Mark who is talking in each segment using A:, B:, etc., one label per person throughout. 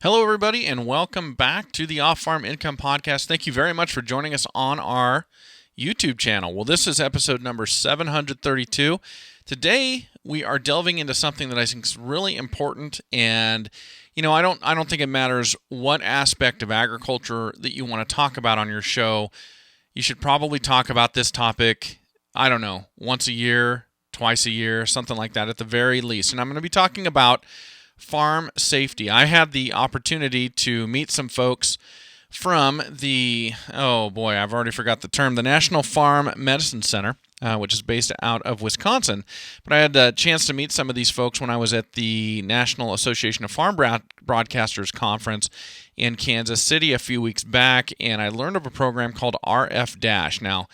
A: Hello, everybody, and welcome back to the Off-Farm Income Podcast. Thank you very much for joining us on our YouTube channel. Well, this is episode number 732. Today, we are delving into something that I think is really important, and I don't think it matters what aspect of agriculture that you want to talk about on your show. You should probably talk about this topic, I don't know, once a year, twice a year, something like that at the very least. And I'm going to be talking about farm safety. I had the opportunity to meet some folks from I've already forgot the term, the National Farm Medicine Center, which is based out of Wisconsin. But I had the chance to meet some of these folks when I was at the National Association of Farm Broadcasters Conference in Kansas City a few weeks back, and I learned of a program called RF-. Now,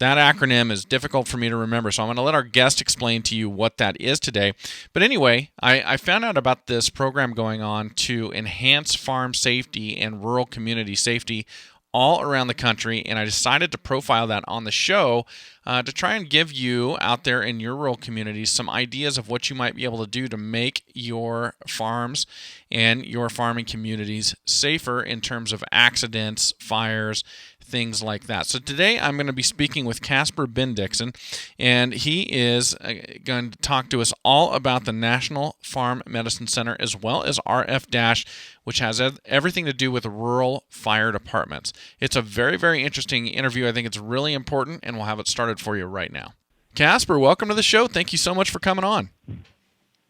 A: that acronym is difficult for me to remember, so I'm going to let our guest explain to you what that is today. But anyway, I found out about this program going on to enhance farm safety and rural community safety all around the country, and I decided to profile that on the show to try and give you out there in your rural communities some ideas of what you might be able to do to make your farms and your farming communities safer in terms of accidents, fires, things like that. So today I'm going to be speaking with Casper Bendixsen, and he is going to talk to us all about the National Farm Medicine Center as well as RF-, which has everything to do with rural fire departments. It's a very, very interesting interview. I think it's really important, and we'll have it started for you right now. Casper, welcome to the show. Thank you so much for coming on.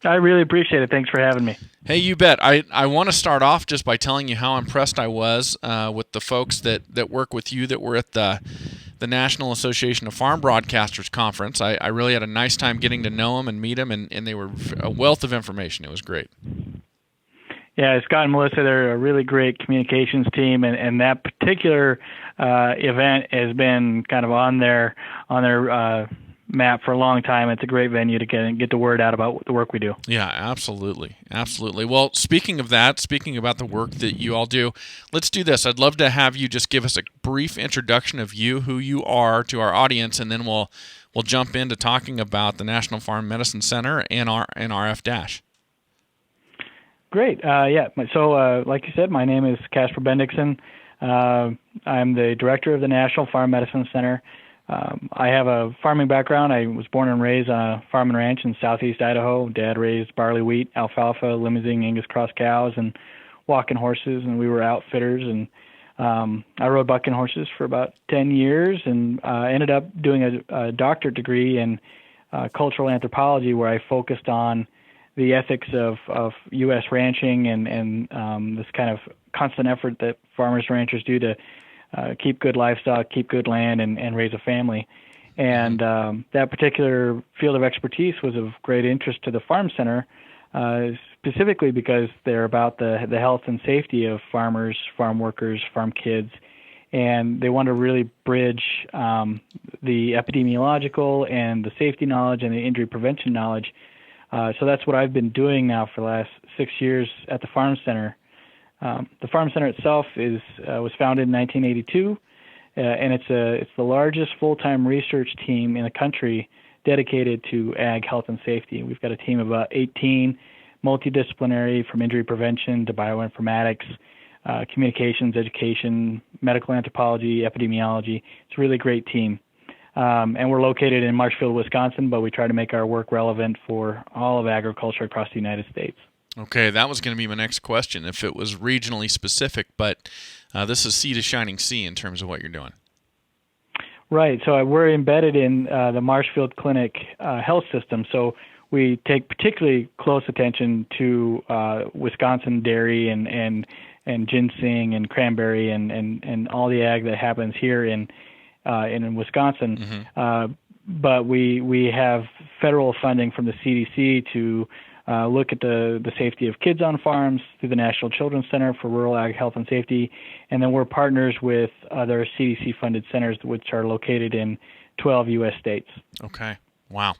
B: I really appreciate it. Thanks for having me.
A: Hey, you bet. I want to start off just by telling you how impressed I was with the folks that work with you that were at the National Association of Farm Broadcasters Conference. I really had a nice time getting to know them and meet them, and they were a wealth of information. It was great.
B: Yeah, Scott and Melissa, they're a really great communications team, and that particular event has been kind of on their map for a long time. It's a great venue to get the word out about the work we do.
A: Yeah, absolutely. Well, speaking about the work that you all do, let's do this. I'd love to have you just give us a brief introduction of you, who you are to our audience, and then we'll jump into talking about the National Farm Medicine Center and RF-.
B: Great. So like you said, my name is Casper Bendixsen. I'm the director of the National Farm Medicine Center. I have a farming background. I was born and raised on a farm and ranch in southeast Idaho. Dad raised barley, wheat, alfalfa, Limousin, Angus cross cows, and walking horses, and we were outfitters. And I rode bucking horses for about 10 years and ended up doing a doctorate degree in cultural anthropology, where I focused on the ethics of U.S. ranching and this kind of constant effort that farmers and ranchers do to keep good livestock, keep good land, and raise a family. And that particular field of expertise was of great interest to the Farm Center, specifically because they're about the health and safety of farmers, farm workers, farm kids, and they want to really bridge the epidemiological and the safety knowledge and the injury prevention knowledge. So that's what I've been doing now for the last 6 years at the Farm Center. The Farm Center itself was founded in 1982, and it's the largest full-time research team in the country dedicated to ag health and safety. We've got a team of about 18, multidisciplinary, from injury prevention to bioinformatics, communications, education, medical anthropology, epidemiology. It's a really great team. And we're located in Marshfield, Wisconsin, but we try to make our work relevant for all of agriculture across the United States.
A: Okay, that was going to be my next question, if it was regionally specific, but this is sea to shining sea in terms of what you're doing.
B: Right, so we're embedded in the Marshfield Clinic health system, so we take particularly close attention to Wisconsin dairy and ginseng and cranberry and all the ag that happens here in Wisconsin.
A: Mm-hmm.
B: But we have federal funding from the CDC to look at the safety of kids on farms through the National Children's Center for Rural Ag Health and Safety, and then we're partners with other CDC-funded centers which are located in 12 U.S. states.
A: Okay. Wow.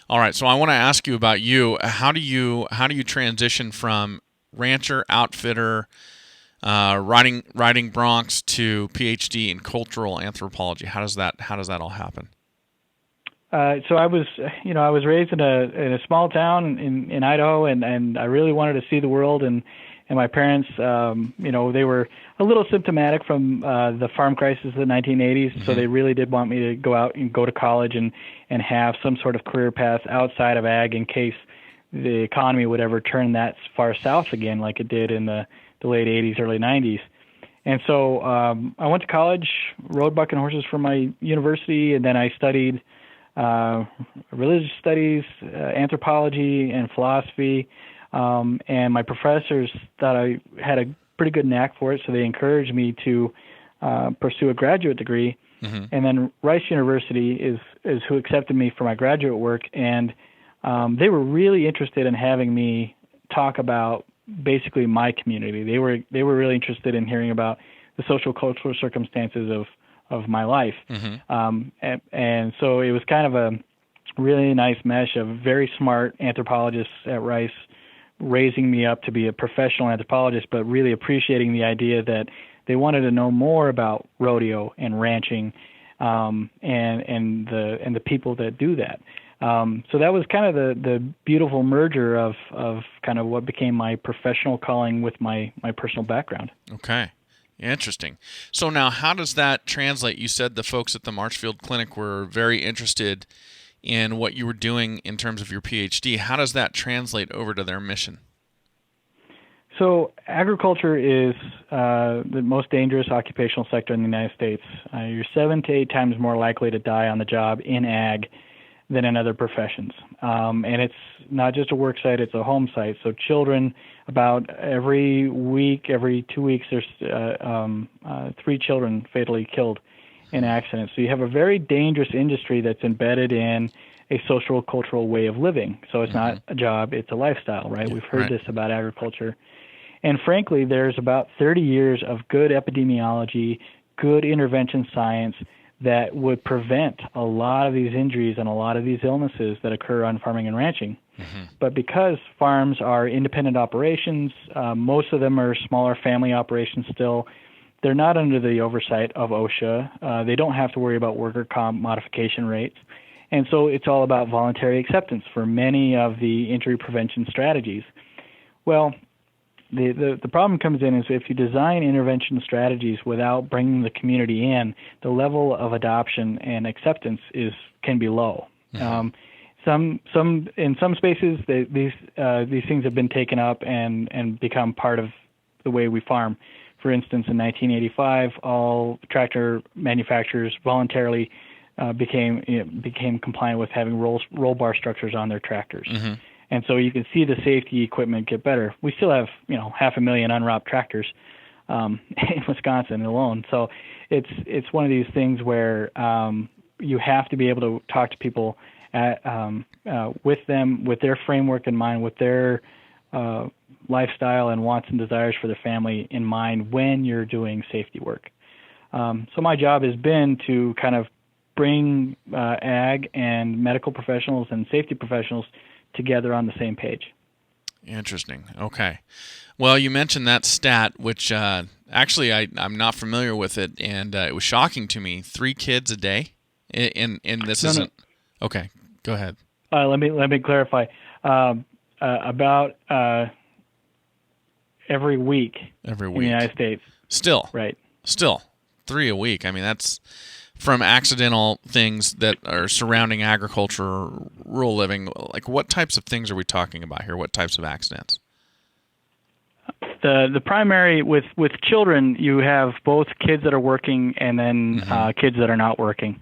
A: All right. So I want to ask you about you. How do you transition from rancher, outfitter, riding broncs to PhD in cultural anthropology? How does that all happen?
B: So I was raised in a small town in Idaho, and I really wanted to see the world and And my parents, they were a little symptomatic from the farm crisis of the 1980s, so they really did want me to go out and go to college and have some sort of career path outside of ag in case the economy would ever turn that far south again like it did in the late 80s, early 90s. And so I went to college, rode bucking horses for my university, and then I studied religious studies, anthropology, and philosophy. And my professors thought I had a pretty good knack for it, so they encouraged me to pursue a graduate degree. And then Rice University is who accepted me for my graduate work, and they were really interested in having me talk about basically my community. They were really interested in hearing about the social cultural circumstances of my life. And so it was kind of a really nice mesh of very smart anthropologists at Rice raising me up to be a professional anthropologist, but really appreciating the idea that they wanted to know more about rodeo and ranching and the people that do that. So that was kind of the beautiful merger of kind of what became my professional calling with my personal background.
A: Okay. Interesting. So now how does that translate? You said the folks at the Marshfield Clinic were very interested in what you were doing in terms of your PhD. How does that translate over to their mission?
B: So agriculture is the most dangerous occupational sector in the United States. You're 7 to 8 times more likely to die on the job in ag than in other professions. And it's not just a work site, it's a home site. So children, about every week, every 2 weeks, there's 3 children fatally killed in accidents. So you have a very dangerous industry that's embedded in a social cultural way of living. So it's not a job, it's a lifestyle, right? We've heard this about agriculture. And frankly, there's about 30 years of good epidemiology, good intervention science that would prevent a lot of these injuries and a lot of these illnesses that occur on farming and ranching. But because farms are independent operations, most of them are smaller family operations still, they're not under the oversight of OSHA. They don't have to worry about worker comp modification rates. And so it's all about voluntary acceptance for many of the injury prevention strategies. Well, the problem comes in is if you design intervention strategies without bringing the community in, the level of adoption and acceptance can be low. In some spaces these things have been taken up and become part of the way we farm. For instance, in 1985, all tractor manufacturers voluntarily became compliant with having roll bar structures on their tractors. And so you can see the safety equipment get better. We still have, 500,000 unwrapped tractors in Wisconsin alone. So it's one of these things where you have to be able to talk to people with them, with their framework in mind, with their lifestyle and wants and desires for the family in mind when you're doing safety work. So my job has been to kind of bring ag and medical professionals and safety professionals together on the same page.
A: Interesting. Okay. Well, you mentioned that stat, which actually I'm not familiar with it, and it was shocking to me. 3 kids a day, and this isn't. No. Okay, go ahead.
B: Let me clarify. About every week.
A: Every week
B: in the United States.
A: Still.
B: Right.
A: Still 3 a week. I mean, that's from accidental things that are surrounding agriculture, rural living. Like, what types of things are we talking about here? What types of accidents?
B: The primary with children, you have both kids that are working and then kids that are not working.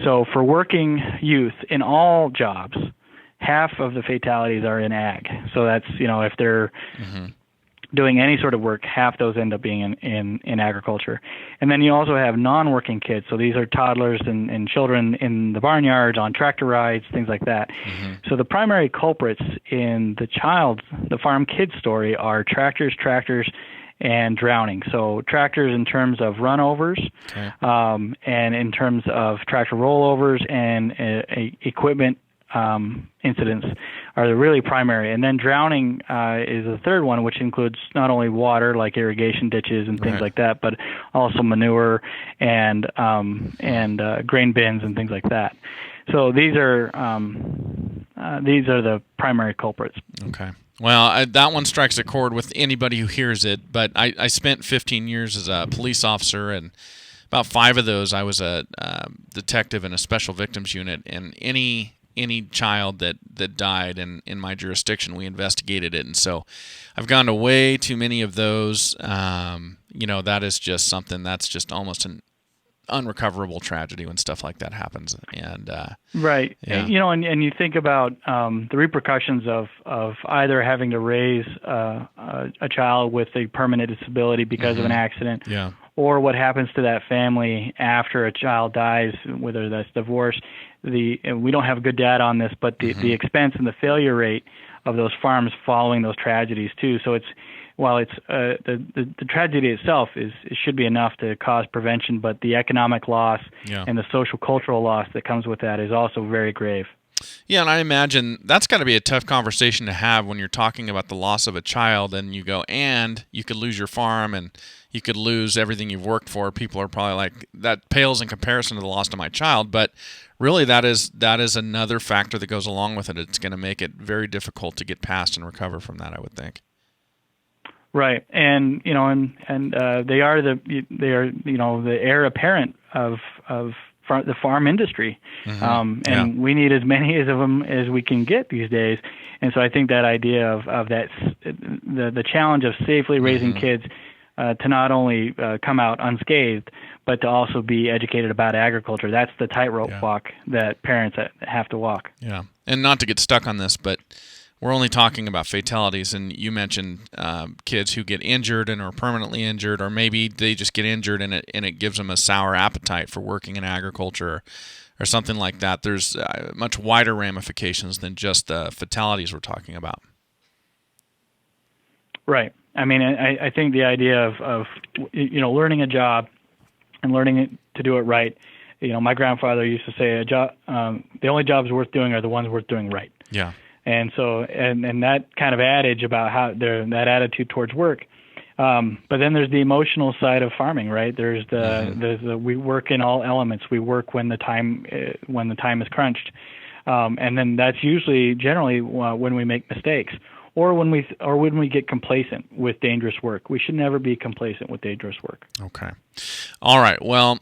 B: So for working youth in all jobs, half of the fatalities are in ag. So that's, if they're doing any sort of work, half those end up being in agriculture. And then you also have non-working kids. So these are toddlers and children in the barnyards, on tractor rides, things like that. So the primary culprits in the farm kid story are tractors, and drowning. So tractors in terms of runovers, and in terms of tractor rollovers and equipment incidents are the really primary. And then drowning is the third one, which includes not only water like irrigation ditches and things like that, but also manure and grain bins and things like that. So these are the primary culprits.
A: Okay. Well, that one strikes a chord with anybody who hears it, but I spent 15 years as a police officer, and about 5 of those I was a detective in a special victims unit, and any child that died in my jurisdiction, we investigated it. And so I've gone to way too many of those. That is just something that's just almost an unrecoverable tragedy when stuff like that happens. And
B: right.
A: Yeah.
B: And you think about the repercussions of either having to raise a child with a permanent disability because of an accident,
A: Yeah.
B: or what happens to that family after a child dies, whether that's divorce. And we don't have good data on this, but the expense and the failure rate of those farms following those tragedies too. So while the tragedy itself it should be enough to cause prevention, but the economic loss and the social cultural loss that comes with that is also very grave.
A: Yeah, and I imagine that's got to be a tough conversation to have when you're talking about the loss of a child, and you go, and you could lose your farm, and you could lose everything you've worked for. People are probably like, that pales in comparison to the loss of my child, but really that is another factor that goes along with it. It's going to make it very difficult to get past and recover from that, I would think.
B: Right, and they are the heir apparent of the farm industry, and we need as many of them as we can get these days. And so I think that idea of that the challenge of safely raising kids to not only come out unscathed, but to also be educated about agriculture. That's the tightrope walk that parents have to walk.
A: Yeah, and not to get stuck on this, but we're only talking about fatalities, and you mentioned kids who get injured and are permanently injured, or maybe they just get injured and it gives them a sour appetite for working in agriculture or something like that. There's much wider ramifications than just the fatalities we're talking about.
B: Right. I mean, I think the idea of learning a job and learning it to do it right. My grandfather used to say, the only jobs worth doing are the ones worth doing right.
A: Yeah.
B: And so, and that kind of adage about how that attitude towards work. But then there's the emotional side of farming, right? There's the we work in all elements. We work when the time is crunched, and then that's generally when we make mistakes, or when we get complacent with dangerous work. We should never be complacent with dangerous work.
A: Okay. All right. Well,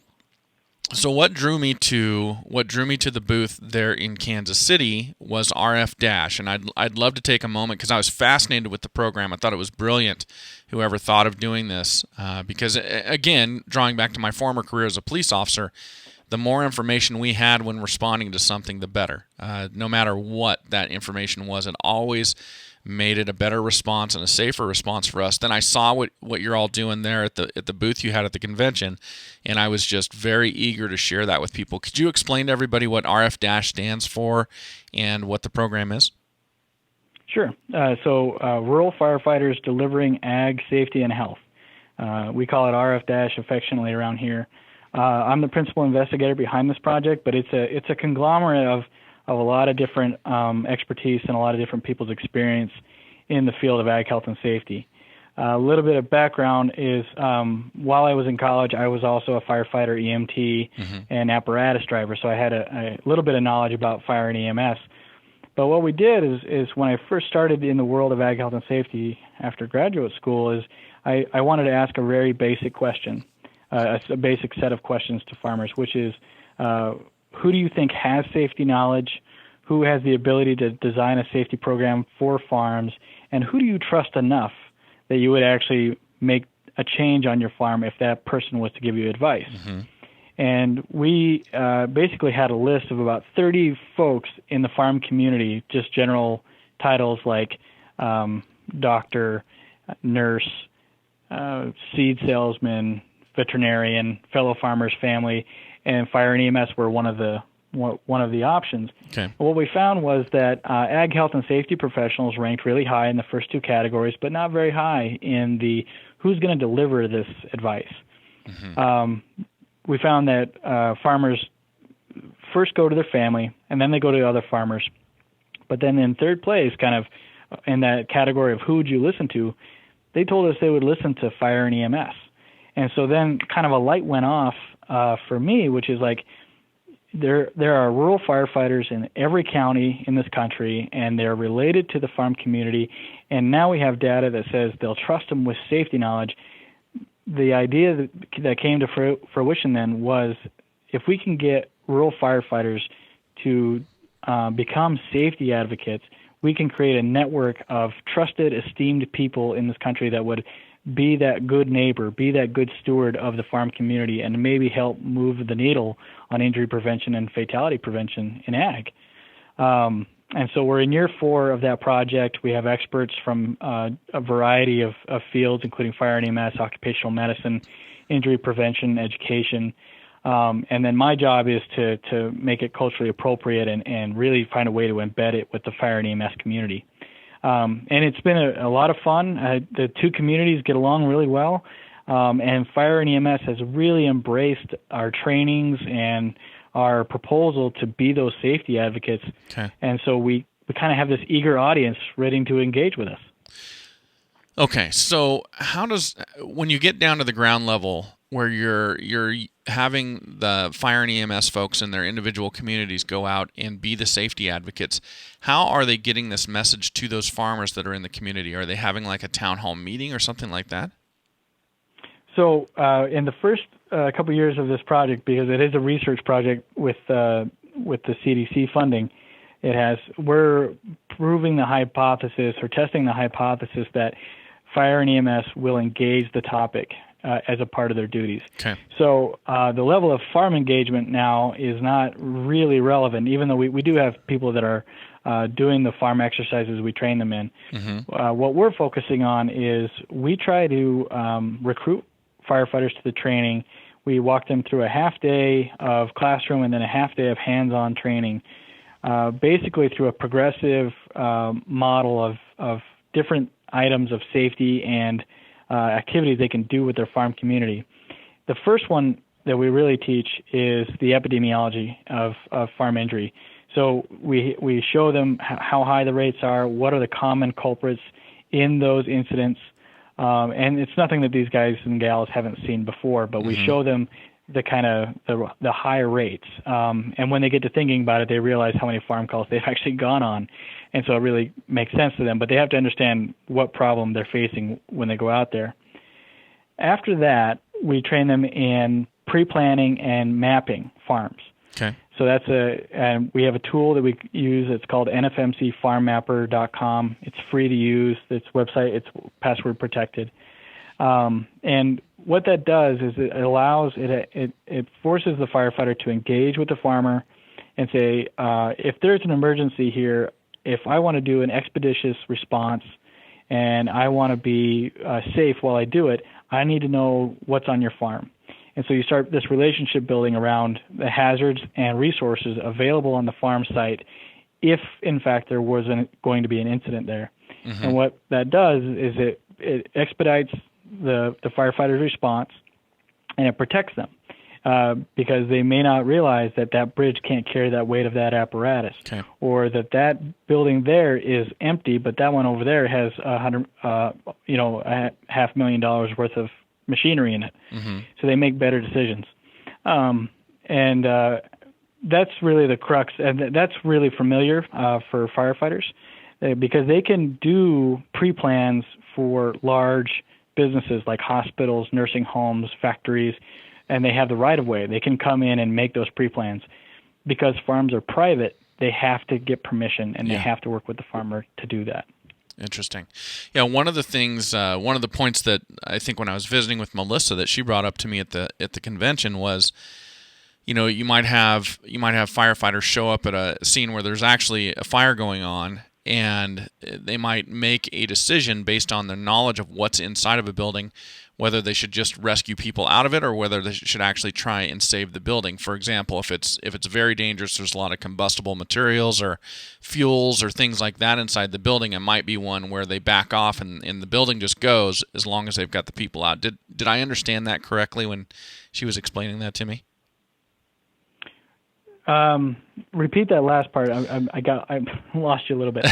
A: so what drew me to the booth there in Kansas City was RF-, and I'd love to take a moment because I was fascinated with the program. I thought it was brilliant. Whoever thought of doing this, because again, drawing back to my former career as a police officer, the more information we had when responding to something, the better. No matter what that information was, it always made it a better response and a safer response for us. Then I saw what you're all doing there at the booth you had at the convention, and I was just very eager to share that with people. Could you explain to everybody what RF- stands for and what the program is?
B: Sure. So Rural Firefighters Delivering Ag Safety and Health. We call it RF- affectionately around here. I'm the principal investigator behind this project, but it's a conglomerate of a lot of different expertise and a lot of different people's experience in the field of ag health and safety. A little bit of background is while I was in college, I was also a firefighter, EMT, and apparatus driver, so I had a little bit of knowledge about fire and EMS. But what we did is when I first started in the world of ag health and safety after graduate school is I wanted to ask a very basic question, a basic set of questions to farmers, which is who do you think has safety knowledge, who has the ability to design a safety program for farms, and who do you trust enough that you would actually make a change on your farm if that person was to give you advice? And we basically had a list of about 30 folks in the farm community, just general titles like doctor, nurse, seed salesman, veterinarian, fellow farmer's family, and fire and EMS were one of the options.
A: Okay.
B: What we found was that ag health and safety professionals ranked really high in the first two categories, but not very high in the who's going to deliver this advice. We found that farmers first go to their family, and then they go to other farmers. But then in third place, kind of in that category of who would you listen to, they told us they would listen to fire and EMS. And so then kind of a light went off for me, which is like, there are rural firefighters in every county in this country, and they're related to the farm community. And now we have data that says they'll trust them with safety knowledge. The idea that came to fruition then was, if we can get rural firefighters to become safety advocates, we can create a network of trusted, esteemed people in this country that would be that good neighbor, be that good steward of the farm community, and maybe help move the needle on injury prevention and fatality prevention in ag. And so we're in year 4 of that project. We have experts from a variety of fields, including fire and EMS, occupational medicine, injury prevention, education. And then my job is to make it culturally appropriate and really find a way to embed it with the fire and EMS community. And it's been a lot of fun. The two communities get along really well. And fire and EMS has really embraced our trainings and our proposal to be those safety advocates.
A: Okay.
B: And so we kind of have this eager audience ready to engage with us.
A: Okay, so when you get down to the ground level where you're having the fire and EMS folks in their individual communities go out and be the safety advocates, how are they getting this message to those farmers that are in the community? Are they having like a town hall meeting or something like that?
B: So in the first couple of years of this project, because it is a research project with the CDC funding, we're proving the hypothesis or testing the hypothesis that fire and EMS will engage the topic as a part of their duties.
A: Okay.
B: So the level of farm engagement now is not really relevant, even though we do have people that are doing the farm exercises we train them in.
A: Mm-hmm.
B: What we're focusing on is we try to recruit firefighters to the training. We walk them through a half day of classroom and then a half day of hands-on training, basically through a progressive model of different items of safety and activities they can do with their farm community. The first one that we really teach is the epidemiology of farm injury. So we show them how high the rates are, what are the common culprits in those incidents, and it's nothing that these guys and gals haven't seen before, but we show them the kind of the higher rates. And when they get to thinking about it, they realize how many farm calls they've actually gone on. And so it really makes sense to them, but they have to understand what problem they're facing when they go out there. After that, we train them in pre-planning and mapping farms.
A: Okay.
B: So and we have a tool that we use. It's called nfmcfarmmapper.com. It's free to use. It's website. It's password protected. And what that does is it forces the firefighter to engage with the farmer and say, if there's an emergency here, if I want to do an expeditious response and I want to be safe while I do it, I need to know what's on your farm. And so you start this relationship building around the hazards and resources available on the farm site if, in fact, there wasn't going to be an incident there. Mm-hmm. And what that does is it expedites the firefighter's response, and it protects them because they may not realize that bridge can't carry that weight of that apparatus,
A: okay,
B: or that building there is empty, but that one over there has $500,000 worth of machinery in it.
A: Mm-hmm.
B: So they make better decisions. And that's really the crux, and that's really familiar for firefighters because they can do pre-plans for large businesses like hospitals, nursing homes, factories, and they have the right-of-way. They can come in and make those pre-plans. Because farms are private, they have to get permission, and they have to work with the farmer to do that.
A: Interesting. Yeah, one of the things, one of the points that I think when I was visiting with Melissa that she brought up to me at the convention was, you might have firefighters show up at a scene where there's actually a fire going on, and they might make a decision based on their knowledge of what's inside of a building, whether they should just rescue people out of it or whether they should actually try and save the building. For example, if it's very dangerous, there's a lot of combustible materials or fuels or things like that inside the building, it might be one where they back off and the building just goes as long as they've got the people out. Did I understand that correctly when she was explaining that to me?
B: Repeat that last part. I lost you a little bit.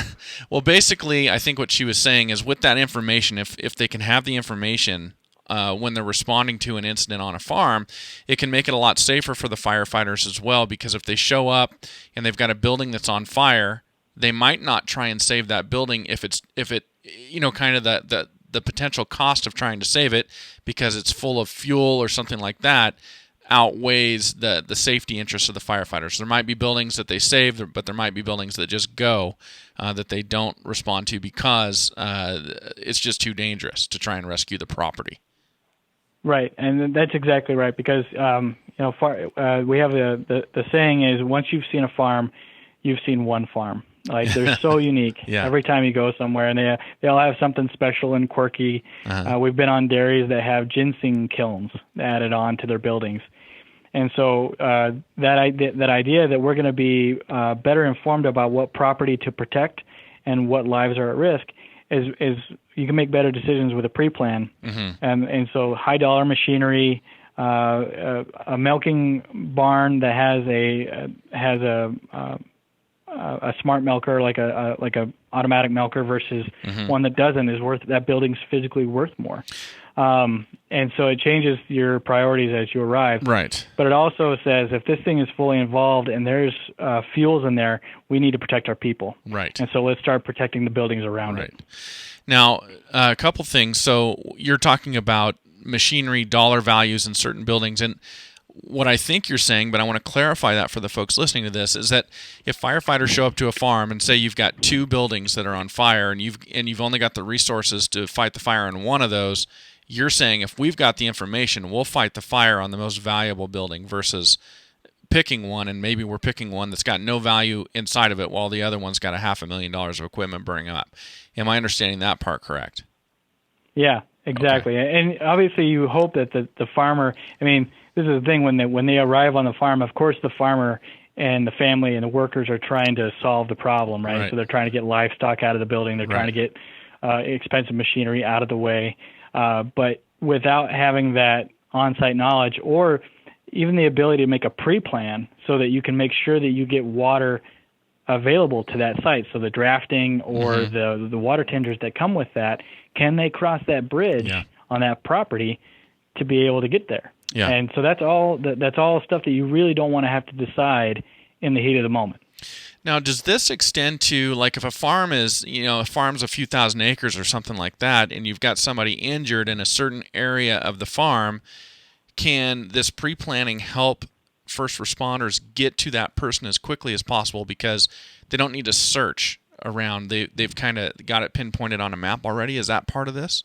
A: Well, basically, I think what she was saying is with that information, if they can have the information when they're responding to an incident on a farm, it can make it a lot safer for the firefighters as well, because if they show up and they've got a building that's on fire, they might not try and save that building if it kind of the potential cost of trying to save it because it's full of fuel or something like that outweighs the safety interests of the firefighters. There might be buildings that they save, but there might be buildings that just go, that they don't respond to because it's just too dangerous to try and rescue the property.
B: Right, and that's exactly right, because we have the saying is, once you've seen a farm, you've seen one farm. Like, they're so unique.
A: Yeah.
B: Every time you go somewhere, and they all have something special and quirky. We've been on dairies that have ginseng kilns added on to their buildings. And so that idea that we're going to be better informed about what property to protect and what lives are at risk is you can make better decisions with a pre-plan. And so high dollar machinery, a milking barn that has a smart milker, like a automatic milker, versus one that doesn't, that building's physically worth more. And so it changes your priorities as you arrive.
A: Right.
B: But it also says, if this thing is fully involved and there's fuels in there, we need to protect our people.
A: Right.
B: And so let's start protecting the buildings around it.
A: Now, a couple things. So you're talking about machinery, dollar values in certain buildings, and what I think you're saying, but I want to clarify that for the folks listening to this, is that if firefighters show up to a farm and say you've got 2 buildings that are on fire and you've only got the resources to fight the fire in one of those, you're saying if we've got the information, we'll fight the fire on the most valuable building versus picking one, and maybe we're picking one that's got no value inside of it while the other one's got $500,000 of equipment burning up. Am I understanding that part correct?
B: Yeah, exactly. Okay. And obviously you hope that the farmer, I mean, this is the thing, when they arrive on the farm, of course the farmer and the family and the workers are trying to solve the problem, right? So they're trying to get livestock out of the building. They're trying to get expensive machinery out of the way. But without having that on-site knowledge, or even the ability to make a pre-plan so that you can make sure that you get water available to that site. So the drafting or the water tenders that come with that, can they cross that bridge on that property to be able to get there? Yeah. And so that's all stuff that you really don't want to have to decide in the heat of the moment.
A: Now, does this extend to, like, if a farm is, a farm's a few thousand acres or something like that, and you've got somebody injured in a certain area of the farm, can this pre-planning help first responders get to that person as quickly as possible because they don't need to search around? They've kind of got it pinpointed on a map already. Is that part of this?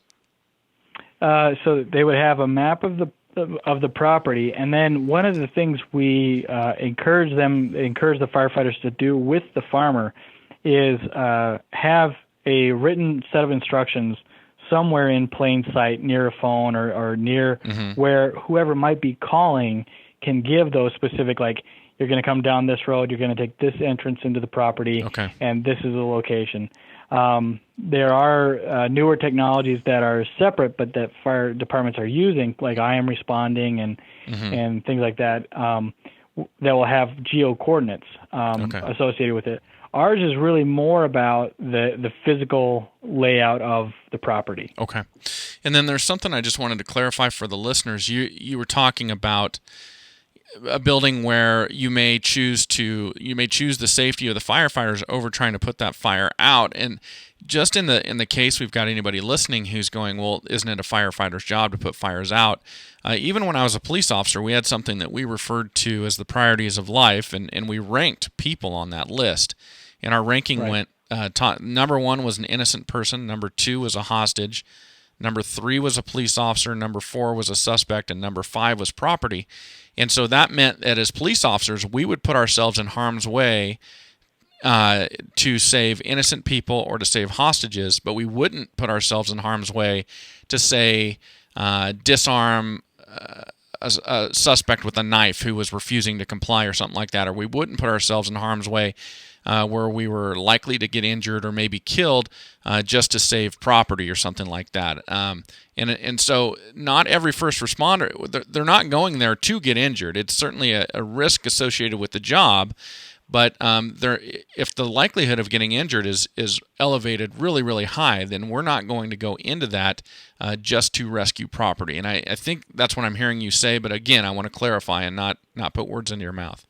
B: So they would have a map of the property, and then one of the things we encourage the firefighters to do with the farmer is have a written set of instructions somewhere in plain sight, near a phone or near where whoever might be calling can give those specific, like, you're going to come down this road, you're going to take this entrance into the property, and this is the location. There are newer technologies that are separate, but that fire departments are using, like I Am Responding and things like that, that will have geo coordinates associated with it. Ours is really more about the physical layout of the property. Okay.
A: And then there's something I just wanted to clarify for the listeners. You were talking about a building where you may choose the safety of the firefighters over trying to put that fire out. And just in the case we've got anybody listening who's going, well, isn't it a firefighter's job to put fires out? Even when I was a police officer, we had something that we referred to as the priorities of life, and we ranked people on that list. And our ranking went, number 1 was an innocent person, number 2 was a hostage, number 3 was a police officer, number 4 was a suspect, and number 5 was property. And so that meant that as police officers, we would put ourselves in harm's way to save innocent people or to save hostages, but we wouldn't put ourselves in harm's way to, say, disarm a suspect with a knife who was refusing to comply or something like that, or we wouldn't put ourselves in harm's way where we were likely to get injured or maybe killed just to save property or something like that. And so not every first responder, they're not going there to get injured. It's certainly a risk associated with the job, But if the likelihood of getting injured is elevated really, really high, then we're not going to go into that just to rescue property. And I think that's what I'm hearing you say. But again, I want to clarify and not put words into your mouth.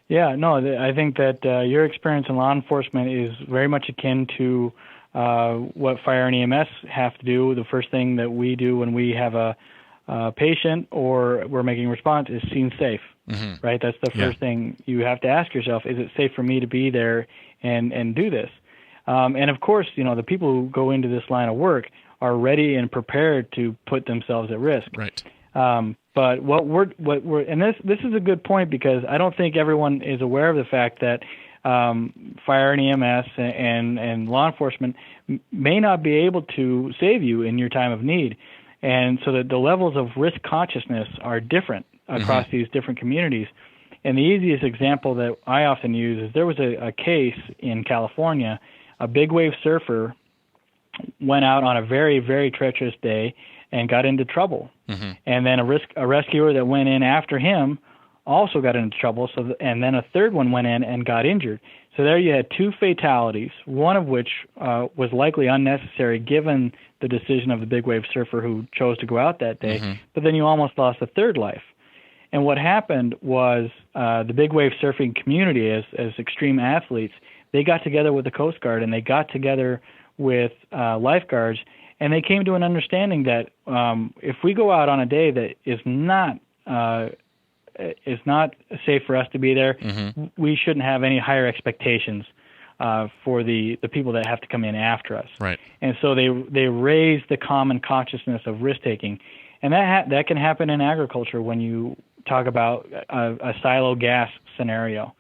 B: Yeah, no, I think that your experience in law enforcement is very much akin to what fire and EMS have to do. The first thing that we do when we have a patient or we're making a response is scene safe, right? That's the first thing you have to ask yourself. Is it safe for me to be there and do this? And of course, the people who go into this line of work are ready and prepared to put themselves at risk.
A: Right.
B: But what we're and this is a good point, because I don't think everyone is aware of the fact that fire and EMS and law enforcement may not be able to save you in your time of need. And so that the levels of risk consciousness are different across these different communities. And the easiest example that I often use is there was a case in California. A big wave surfer went out on a very, very treacherous day and got into trouble. And then a rescuer that went in after him also got into trouble. And then a third one went in and got injured. So there you had two fatalities, one of which was likely unnecessary given the decision of the big wave surfer who chose to go out that day. But then you almost lost a third life. And what happened was the big wave surfing community, as extreme athletes, they got together with the Coast Guard and they got together with lifeguards, and they came to an understanding that if we go out on a day that is not safe for us to be there, we shouldn't have any higher expectations for the people that have to come in after us.
A: Right.
B: And so they raise the common consciousness of risk taking, and that can happen in agriculture when you talk about a silo gas scenario.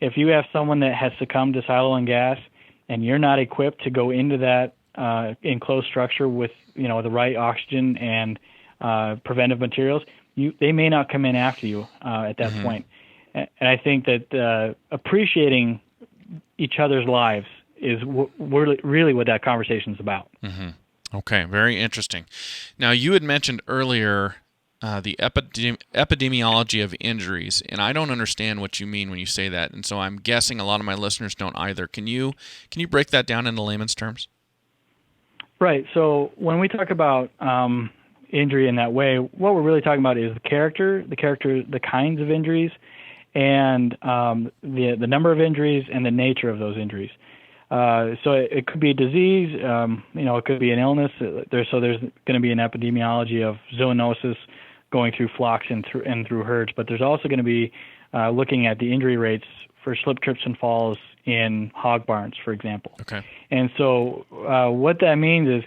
B: If you have someone that has succumbed to silo and gas, and you're not equipped to go into that enclosed structure with the right oxygen and preventive materials, they may not come in after you at that point. And I think that appreciating each other's lives is really what that conversation is about.
A: Okay, very interesting. Now, you had mentioned earlier the epidemiology of injuries, and I don't understand what you mean when you say that, and so I'm guessing a lot of my listeners don't either. Can you break that down into layman's terms?
B: Right. So when we talk about injury in that way, what we're really talking about is the kinds of injuries, and the number of injuries and the nature of those injuries. So it could be a disease, it could be an illness. There's going to be an epidemiology of zoonosis going through flocks and through herds, but there's also going to be looking at the injury rates for slip, trips, and falls in hog barns, for example. Okay. And so what that means is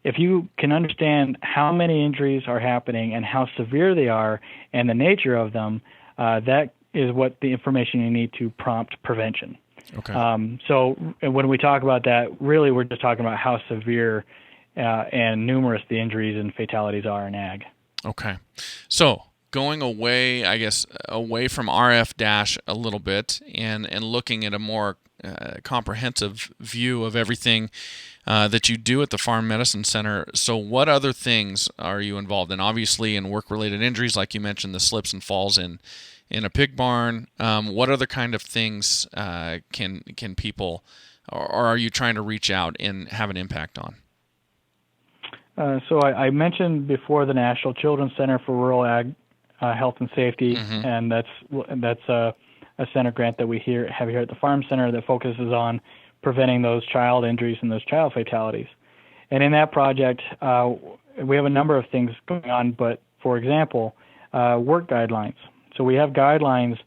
B: if you can understand how many injuries are happening and how severe they are and the nature of them, that is what the information you need to prompt prevention. Okay. So when we talk about that, really we're just talking about how severe and numerous the injuries and fatalities are in ag. Okay. So going away, away from RF- a little bit and looking at a more comprehensive view of everything that you do at the Farm Medicine Center. So what other things are you involved in? Obviously in work-related injuries, like you mentioned, the slips and falls in a pig barn. What other kind of things can people, or are you trying to reach out and have an impact on? So I mentioned before the National Children's Center for Rural Ag Health and Safety, and that's a center grant that we have here at the Farm Center that focuses on preventing those child injuries and those child fatalities. And in that project, we have a number of things going on, but for example, work guidelines. So we have guidelines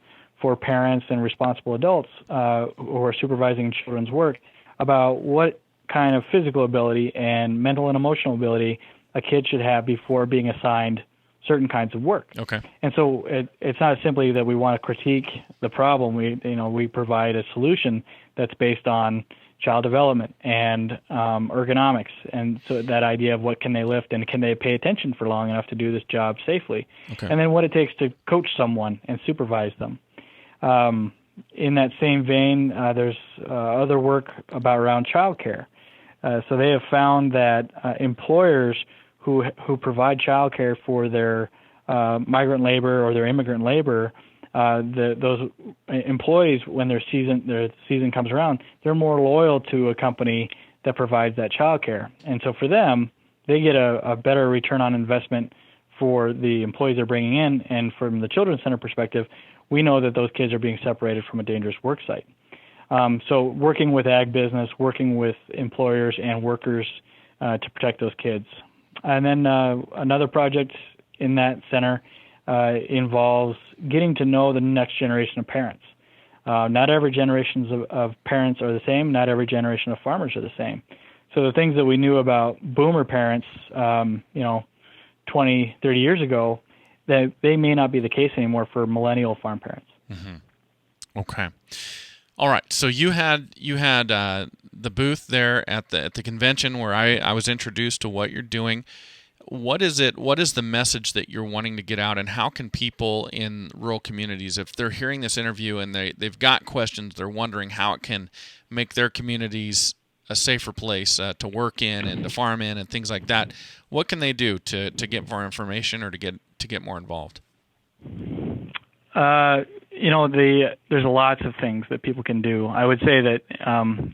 B: for parents and responsible adults who are supervising children's work about what kind of physical ability and mental and emotional ability a kid should have before being assigned certain kinds of work. Okay. And so it's not simply that we want to critique the problem. We provide a solution that's based on child development and ergonomics, and so that idea of what can they lift and can they pay attention for long enough to do this job safely, and then what it takes to coach someone and supervise them. In that same vein, there's other work around child care. So they have found that employers who provide child care for their migrant labor or their immigrant labor those employees, when their season comes around, they're more loyal to a company that provides that child care. And so for them, they get a better return on investment for the employees they're bringing in. And from the Children's Center perspective, we know that those kids are being separated from a dangerous work site. So working with ag business, working with employers and workers to protect those kids. And then another project in that center involves getting to know the next generation of parents. Not every generation of parents are the same. Not every generation of farmers are the same. So the things that we knew about boomer parents, 20, 30 years ago, that they may not be the case anymore for millennial farm parents.
A: Mm-hmm. Okay. All right. So you had the booth there at the convention where I was introduced to what you're doing. What is it? What is the message that you're wanting to get out, and how can people in rural communities, if they're hearing this interview and they've got questions, they're wondering how it can make their communities a safer place to work in and to farm in and things like that, what can they do to get more information or to get more involved?
B: There's lots of things that people can do. I would say that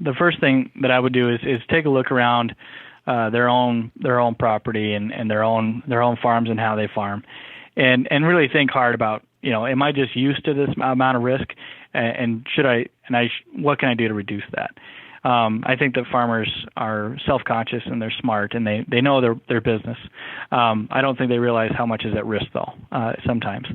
B: the first thing that I would do is take a look around their own property and their own farms and how they farm, and really think hard about, am I just used to this amount of risk, and what can I do to reduce that? I think that farmers are self-conscious and they're smart and they know their business. I don't think they realize how much is at risk though sometimes.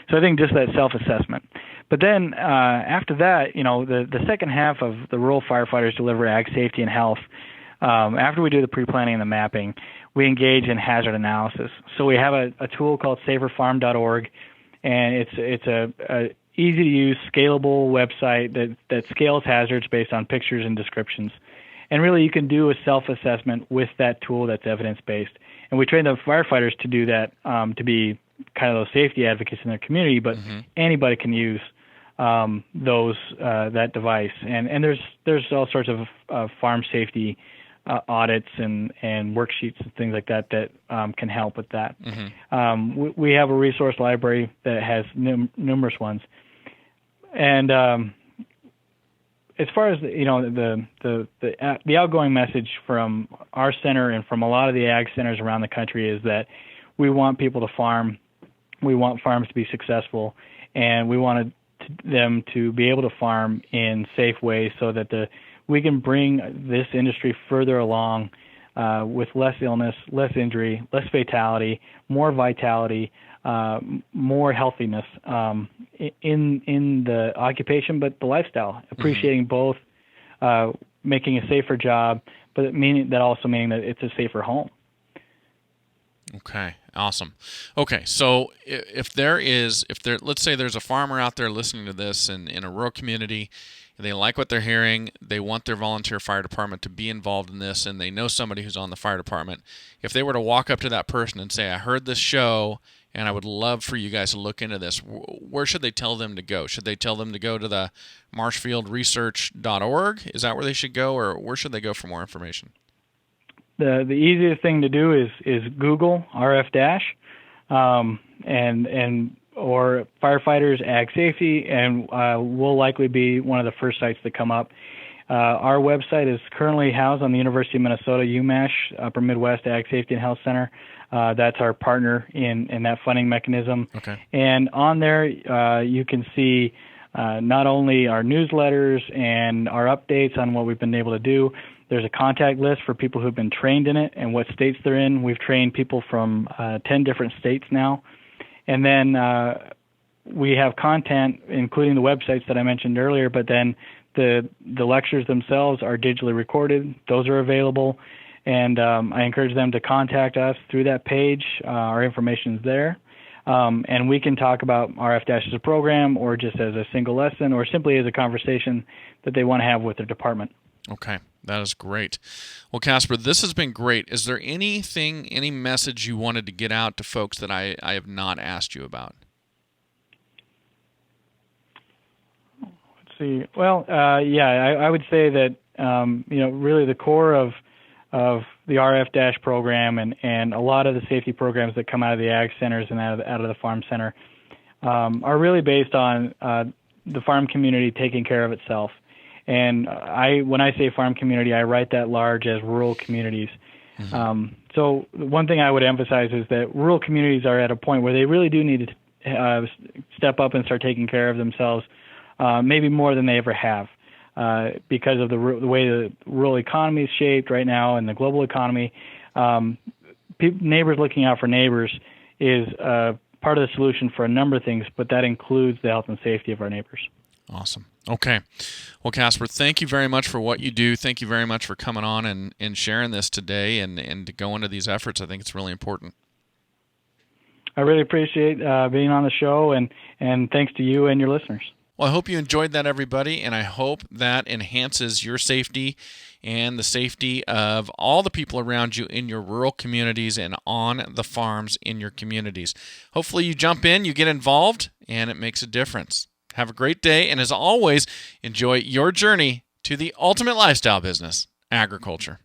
B: So I think just that self-assessment. But then after that, the second half of the rural firefighters deliver ag safety and health. After we do the pre-planning and the mapping, we engage in hazard analysis. So we have a tool called saferfarm.org, and it's a easy-to-use, scalable website that scales hazards based on pictures and descriptions. And really, you can do a self-assessment with that tool that's evidence-based. And we train the firefighters to do that, to be kind of those safety advocates in their community, but anybody can use that device. And there's all sorts of farm safety audits and worksheets and things like that can help with that. We have a resource library that has numerous ones. And as far as the outgoing message from our center and from a lot of the ag centers around the country is that we want people to farm, we want farms to be successful, and we want them to be able to farm in safe ways so that we can bring this industry further along with less illness, less injury, less fatality, more vitality, more healthiness in the occupation, but the lifestyle, appreciating both, making a safer job, but also meaning that it's a safer home.
A: Okay, awesome. Okay, so let's say there's a farmer out there listening to this in a rural community, and they like what they're hearing, they want their volunteer fire department to be involved in this, and they know somebody who's on the fire department. If they were to walk up to that person and say, I heard this show, and I would love for you guys to look into this, where should they tell them to go? Should they tell them to go to the marshfieldresearch.org? Is that where they should go, or where should they go for more information?
B: The easiest thing to do is Google RF- or firefighters ag safety, and we'll likely be one of the first sites that come up. Our website is currently housed on the University of Minnesota UMash Upper Midwest Ag Safety and Health Center. That's our partner in that funding mechanism.
A: Okay.
B: And on there, you can see not only our newsletters and our updates on what we've been able to do. There's a contact list for people who've been trained in it and what states they're in. We've trained people from 10 different states now. And then we have content, including the websites that I mentioned earlier, but then the lectures themselves are digitally recorded. Those are available. And I encourage them to contact us through that page. Our information is there. And we can talk about RF- as a program or just as a single lesson or simply as a conversation that they want to have with their department.
A: Okay, that is great. Well, Casper, this has been great. Is there any message you wanted to get out to folks that I have not asked you about? Let's
B: see. Well, I would say that really the core of the RF- program and a lot of the safety programs that come out of the ag centers and out of the farm center are really based on the farm community taking care of itself. And when I say farm community, I write that large as rural communities. So one thing I would emphasize is that rural communities are at a point where they really do need to step up and start taking care of themselves, maybe more than they ever have, because of the way the rural economy is shaped right now and the global economy. Neighbors looking out for neighbors is part of the solution for a number of things, but that includes the health and safety of our neighbors.
A: Awesome. Okay. Well, Casper, thank you very much for what you do. Thank you very much for coming on and sharing this today and to go into these efforts. I think it's really important.
B: I really appreciate being on the show, and thanks to you and your listeners.
A: Well, I hope you enjoyed that, everybody, and I hope that enhances your safety and the safety of all the people around you in your rural communities and on the farms in your communities. Hopefully you jump in, you get involved, and it makes a difference. Have a great day, and as always, enjoy your journey to the ultimate lifestyle business, agriculture.